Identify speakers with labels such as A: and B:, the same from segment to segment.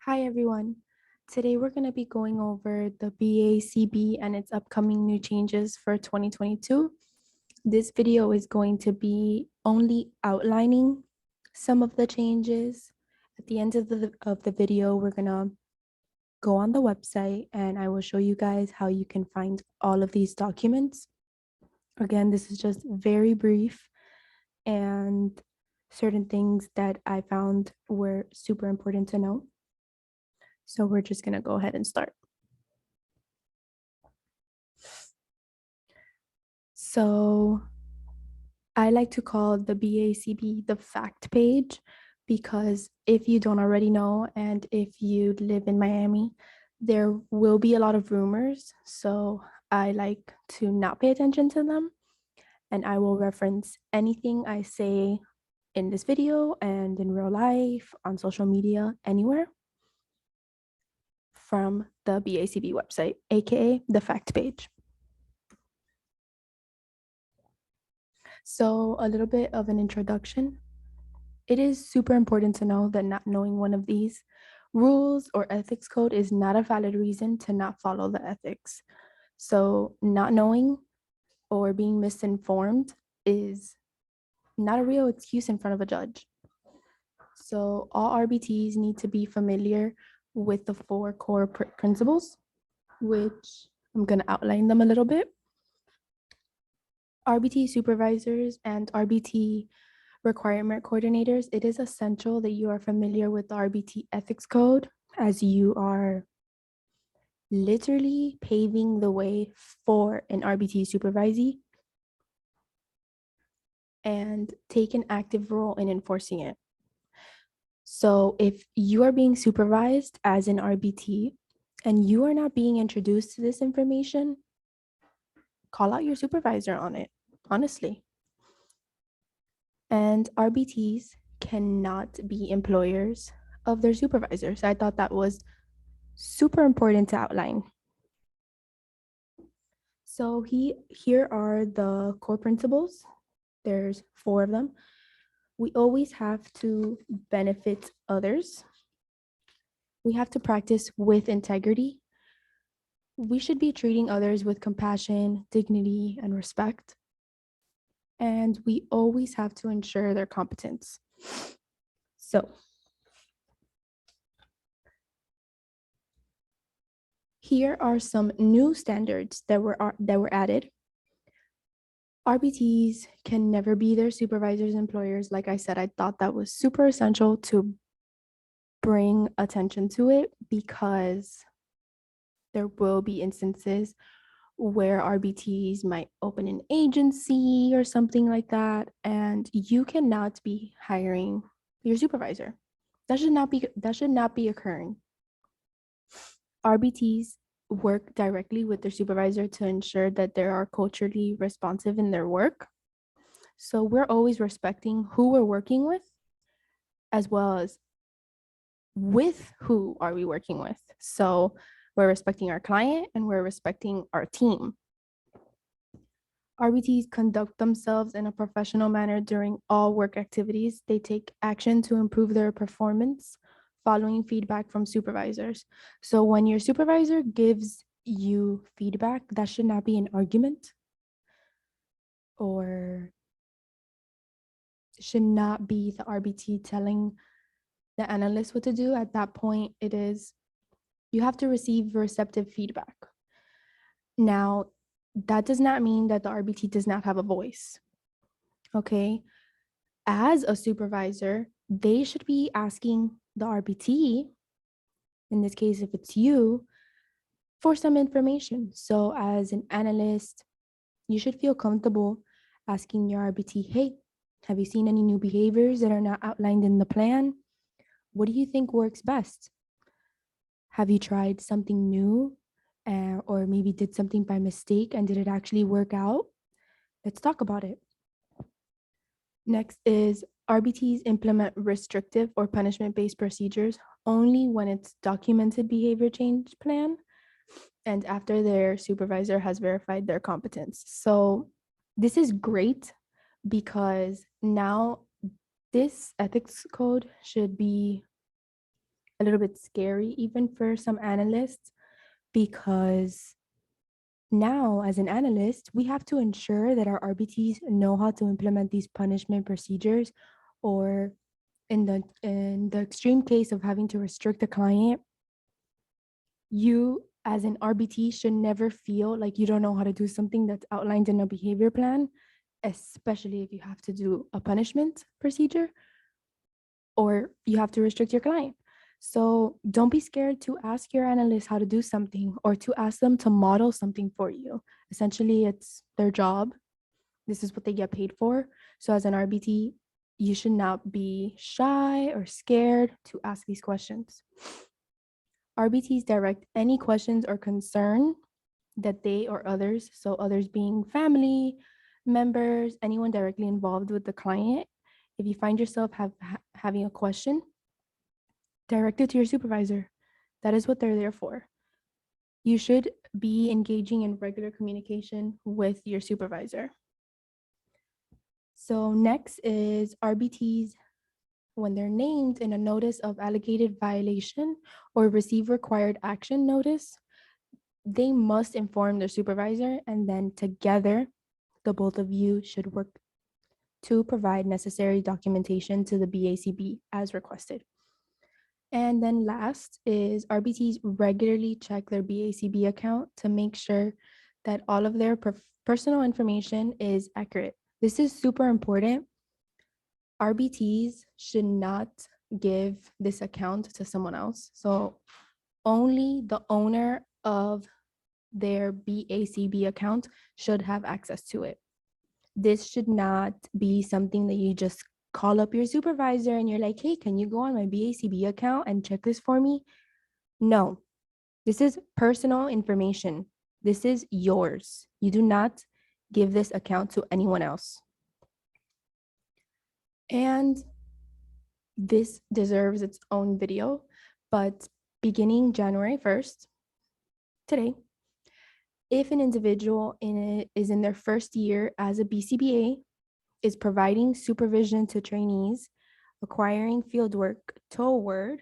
A: Hi everyone. Today we're going to be going over the BACB and its upcoming new changes for 2022. This video is going to be only outlining some of the changes. At the end of the video, we're going to go on the website and I will show you guys how you can find all of these documents. Again, this is just very brief and certain things that I found were super important to know. So we're just going to go ahead and start. So I like to call the BACB the fact page because if you don't already know, and if you live in Miami, there will be a lot of rumors. So I like to not pay attention to them. And I will reference anything I say in this video and in real life, on social media, anywhere from the BACB website, aka the fact page. So a little bit of an introduction. It is super important to know that not knowing one of these rules or ethics code is not a valid reason to not follow the ethics. So not knowing or being misinformed is not a real excuse in front of a judge. So all RBTs need to be familiar with the 4 core principles, which I'm going to outline them a little bit. RBT supervisors and RBT requirement coordinators, it is essential that you are familiar with the RBT ethics code, as you are literally paving the way for an RBT supervisee and take an active role in enforcing it. So if you are being supervised as an RBT and you are not being introduced to this information, call out your supervisor on it, honestly. And RBTs cannot be employers of their supervisors. I thought that was super important to outline. So here are the core principles. There's 4 of them. We always have to benefit others. We have to practice with integrity. We should be treating others with compassion, dignity, and respect. And we always have to ensure their competence. So here are some new standards that were added. RBTs can never be their supervisors' employers. Like I said, I thought that was super essential to bring attention to it because there will be instances where RBTs might open an agency or something like that, and you cannot be hiring your supervisor. That should not be occurring. RBTs work directly with their supervisor to ensure that they are culturally responsive in their work. So we're always respecting who we're working with, as well as with who are we working with. So we're respecting our client and we're respecting our team. RBTs conduct themselves in a professional manner during all work activities. They take action to improve their performance following feedback from supervisors. So when your supervisor gives you feedback, that should not be an argument or should not be the RBT telling the analyst what to do. At that point, it is you have to receive receptive feedback. Now, that does not mean that the RBT does not have a voice. Okay. As a supervisor, they should be asking the RBT, in this case, if it's you, for some information. So as an analyst, you should feel comfortable asking your RBT, hey, have you seen any new behaviors that are not outlined in the plan? What do you think works best? Have you tried something new or maybe did something by mistake and did it actually work out? Let's talk about it. Next is RBTs implement restrictive or punishment-based procedures only when it's documented behavior change plan and after their supervisor has verified their competence. So this is great because now this ethics code should be a little bit scary even for some analysts, because now as an analyst, we have to ensure that our RBTs know how to implement these punishment procedures, or in the extreme case of having to restrict the client, you as an RBT should never feel like you don't know how to do something that's outlined in a behavior plan, especially if you have to do a punishment procedure or you have to restrict your client. So don't be scared to ask your analyst how to do something or to ask them to model something for you. Essentially, it's their job. This is what they get paid for. So as an RBT, you should not be shy or scared to ask these questions. RBTs direct any questions or concern that they or others, so others being family members, anyone directly involved with the client, if you find yourself having a question, direct it to your supervisor. That is what they're there for. You should be engaging in regular communication with your supervisor. So next is RBTs when they're named in a notice of alleged violation or receive required action notice, they must inform their supervisor, and then together, the both of you should work to provide necessary documentation to the BACB as requested. And then last is RBTs regularly check their BACB account to make sure that all of their personal information is accurate. This is super important. RBTs should not give this account to someone else. So only the owner of their BACB account should have access to it. This should not be something that you just call up your supervisor and you're like, hey, can you go on my BACB account and check this for me? No, this is personal information. This is yours. You do not give this account to anyone else. And this deserves its own video, but beginning January 1st, today, if an individual is in their first year as a BCBA, is providing supervision to trainees, acquiring fieldwork toward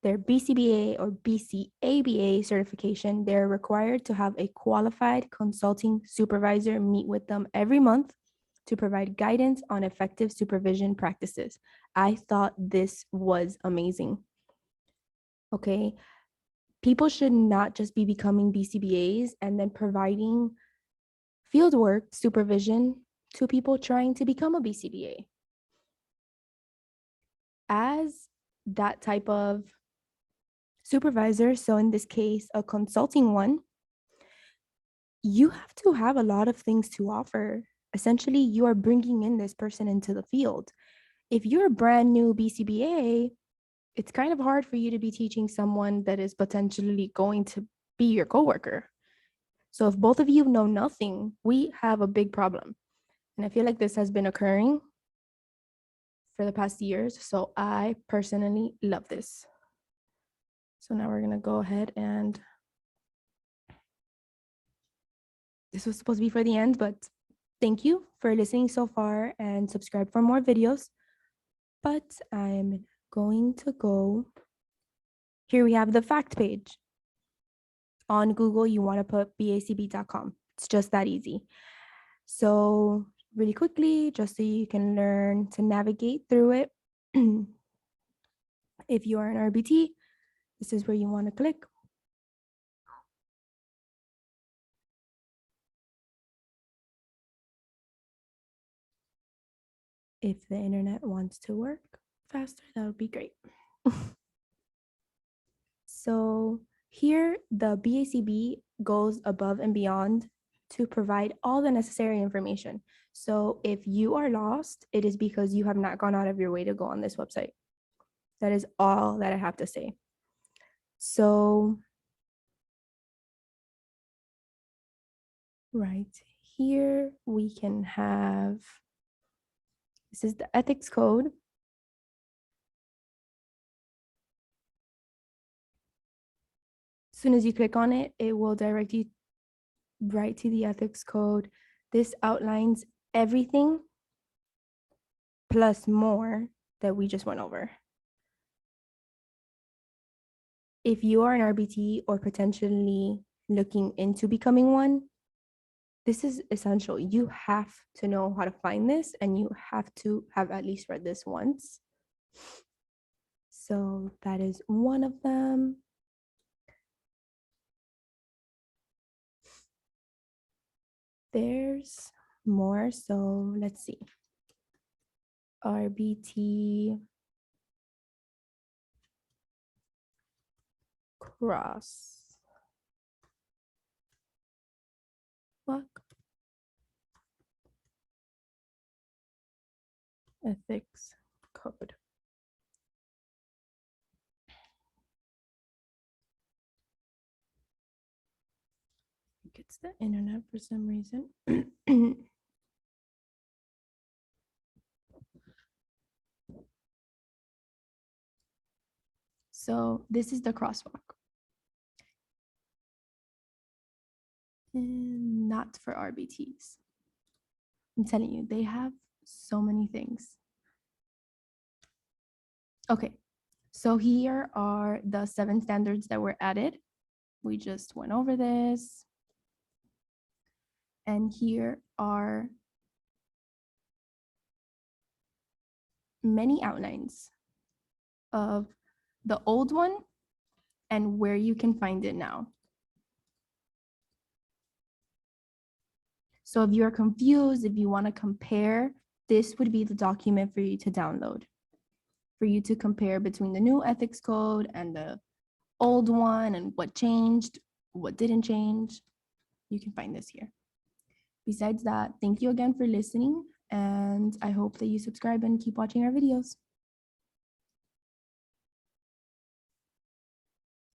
A: their BCBA or BCABA certification, they're required to have a qualified consulting supervisor meet with them every month to provide guidance on effective supervision practices. I thought this was amazing. Okay. People should not just be becoming BCBAs and then providing fieldwork supervision to people trying to become a BCBA. As that type of supervisor, so in this case, a consulting one, you have to have a lot of things to offer. Essentially, you are bringing in this person into the field. If you're a brand new BCBA, it's kind of hard for you to be teaching someone that is potentially going to be your coworker. So if both of you know nothing, we have a big problem. And I feel like this has been occurring for the past years. So I personally love this. So now we're going to go ahead and this was supposed to be for the end, but thank you for listening so far and subscribe for more videos. But I'm going to go. Here we have the fact page. On Google, you want to put bacb.com. It's just that easy. So really quickly, just so you can learn to navigate through it. If you are an RBT, this is where you want to click. If the internet wants to work faster, that would be great. So here, the BACB goes above and beyond to provide all the necessary information. So if you are lost, it is because you have not gone out of your way to go on this website. That is all that I have to say. So right here, we can have, this is the ethics code. As soon as you click on it, it will direct you right to the ethics code. This outlines everything plus more that we just went over. if you are an RBT or potentially looking into becoming one, this is essential. You have to know how to find this, and you have to have at least read this once. So that is one of them. There's more. So let's see. RBT cross. Fuck. Ethics code. I think it's the internet for some reason. So this is the crosswalk. And not for RBTs. I'm telling you, they have so many things. Okay, so here are the 7 standards that were added. We just went over this. And here are many outlines of the old one and where you can find it now. So if you're confused, if you want to compare, this would be the document for you to download, for you to compare between the new ethics code and the old one and what changed, what didn't change. You can find this here. Besides that, thank you again for listening, and I hope that you subscribe and keep watching our videos.